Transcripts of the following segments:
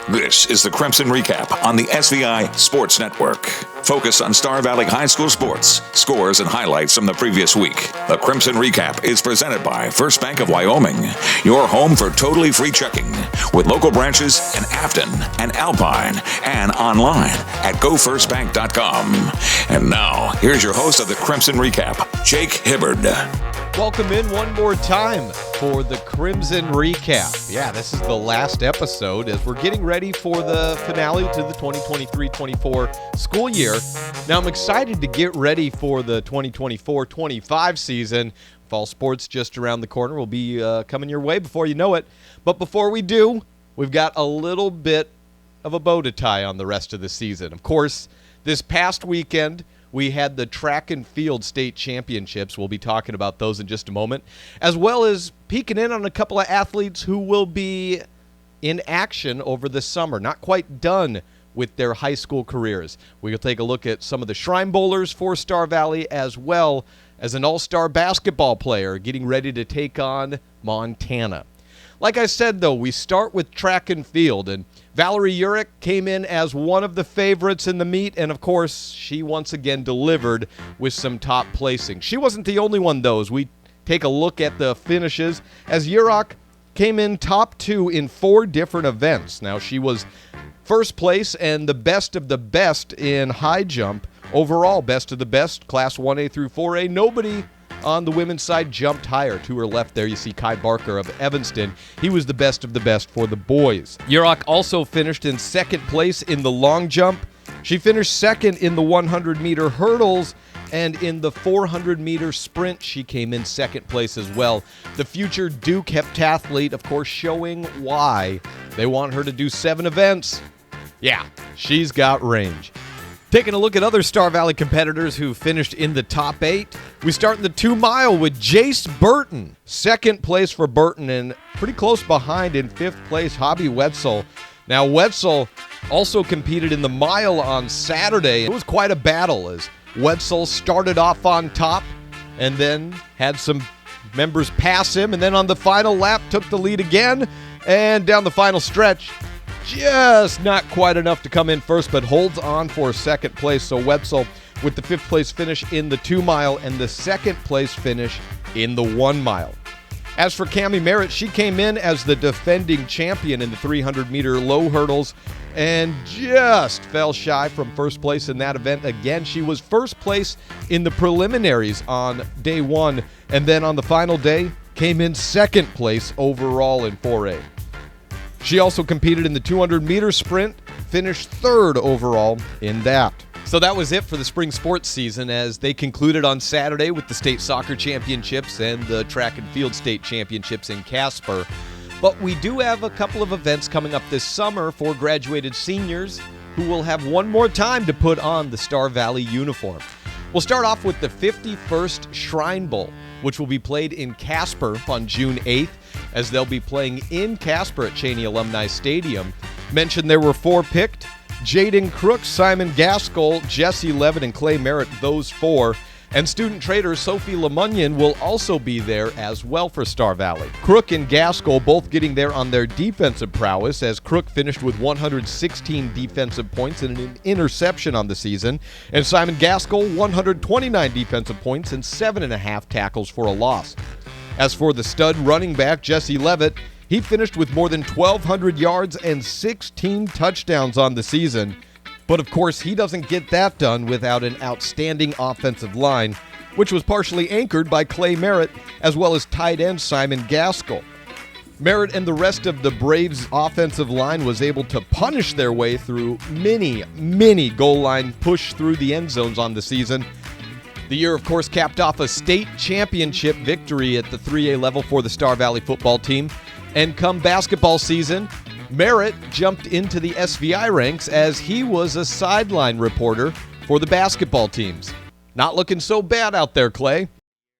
This is the Crimson Recap on the SVI Sports Network. Focus on Star Valley High School sports, scores, and highlights from the previous week. The Crimson Recap is presented by First Bank of Wyoming, your home for totally free checking, with local branches in Afton and Alpine, and online at gofirstbank.com. And now, here's your host of the Crimson Recap, Jake Hibbard. Welcome in one more time for the Crimson Recap. Yeah, this is the last episode as we're getting ready for the finale to the 2023-24 school year. Now, I'm excited to get ready for the 2024-25 season. Fall sports just around the corner will be coming your way before you know it. But before we do, we've got a little bit of a bow to tie on the rest of the season. Of course, this past weekend, we had the track and field state championships. We'll be talking about those in just a moment, as well as peeking in on a couple of athletes who will be in action over the summer, not quite done with their high school careers. We'll take a look at some of the Shrine Bowlers for Star Valley, as well as an all-star basketball player getting ready to take on Montana. Like I said, though, we start with track and field, and Valerie Urich came in as one of the favorites in the meet, and of course, she once again delivered with some top placing. She wasn't the only one, though, as we take a look at the finishes, as Urich came in top 2 in 4 different events. Now, she was first place and the best of the best in high jump. Overall, best of the best, class 1A through 4A. Nobody on the women's side jumped higher. To her left there, you see Kai Barker of Evanston. He was the best of the best for the boys. Urich also finished in second place in the long jump. She finished second in the 100-meter hurdles, and in the 400-meter sprint, she came in second place as well. The future Duke heptathlete, of course, showing why they want her to do 7 events. Yeah, she's got range. Taking a look at other Star Valley competitors who finished in the top 8, we start in the 2-mile with Jace Burton. Second place for Burton, and pretty close behind in 5th place, Hobby Wetzel. Now, Wetzel also competed in the mile on Saturday. It was quite a battle as Wetzel started off on top and then had some members pass him, and then on the final lap took the lead again, and down the final stretch, just not quite enough to come in first, but holds on for second place. So Wetzel with the 5th place finish in the 2-mile and the second place finish in the 1-mile. As for Cami Merritt, she came in as the defending champion in the 300-meter low hurdles and just fell shy from first place in that event. Again, she was first place in the preliminaries on day 1, and then on the final day came in second place overall in 4A. She also competed in the 200-meter sprint, finished 3rd overall in that. So that was it for the spring sports season as they concluded on Saturday with the state soccer championships and the track and field state championships in Casper. But we do have a couple of events coming up this summer for graduated seniors who will have one more time to put on the Star Valley uniform. We'll start off with the 51st Shrine Bowl, which will be played in Casper on June 8th, as they'll be playing in Casper at Cheney Alumni Stadium. Mentioned there were 4 picked: Jaden Crook, Simon Gaskell, Jesse Levitt, and Clay Merritt, those 4. And student trader Sophie Lemunyon will also be there as well for Star Valley. Crook and Gaskell both getting there on their defensive prowess, as Crook finished with 116 defensive points and an interception on the season, and Simon Gaskell 129 defensive points and 7.5 tackles for a loss. As for the stud running back Jesse Levitt, he finished with more than 1,200 yards and 16 touchdowns on the season. But of course, he doesn't get that done without an outstanding offensive line, which was partially anchored by Clay Merritt, as well as tight end Simon Gaskell. Merritt and the rest of the Braves' offensive line was able to punish their way through many goal line push through the end zones on the season. The year, of course, capped off a state championship victory at the 3A level for the Star Valley football team. And come basketball season, Merritt jumped into the SVI ranks as he was a sideline reporter for the basketball teams. Not looking so bad out there, Clay.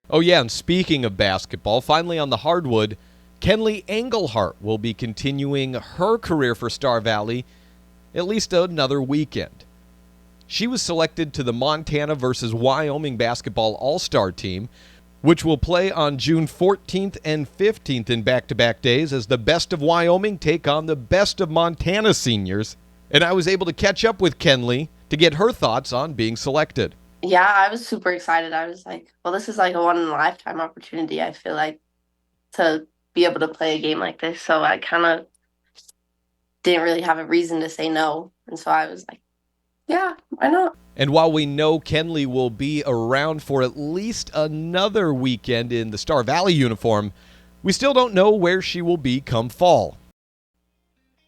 Oh yeah, and speaking of basketball, finally on the hardwood, Kenley Engelhart will be continuing her career for Star Valley at least another weekend. She was selected to the Montana versus Wyoming basketball all-star team, which will play on June 14th and 15th in back-to-back days as the Best of Wyoming take on the Best of Montana seniors. And I was able to catch up with Kenley to get her thoughts on being selected. Yeah, I was super excited. I was like, well, this is like a one-in-a-lifetime opportunity, I feel like, to be able to play a game like this. So I kind of didn't really have a reason to say no. And so I was like, yeah, why not? And while we know Kenley will be around for at least another weekend in the Star Valley uniform, we still don't know where she will be come fall.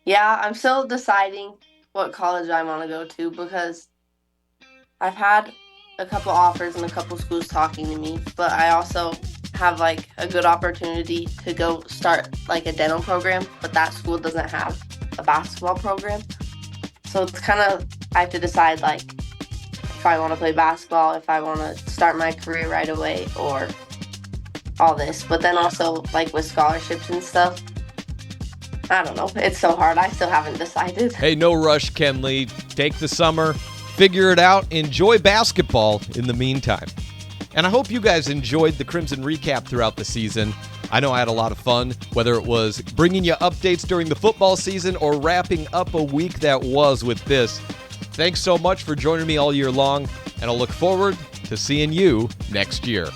Yeah, I'm still deciding what college I want to go to because I've had a couple offers and a couple schools talking to me, but I also have like a good opportunity to go start like a dental program, but that school doesn't have a basketball program. So it's kind of, I have to decide like if I want to play basketball, if I want to start my career right away, or all this. But then also like with scholarships and stuff, I don't know. It's so hard. I still haven't decided. Hey, no rush, Kenley. Take the summer, figure it out, enjoy basketball in the meantime. And I hope you guys enjoyed the Crimson Recap throughout the season. I know I had a lot of fun, whether it was bringing you updates during the football season or wrapping up a week that was with this. Thanks so much for joining me all year long, and I'll look forward to seeing you next year.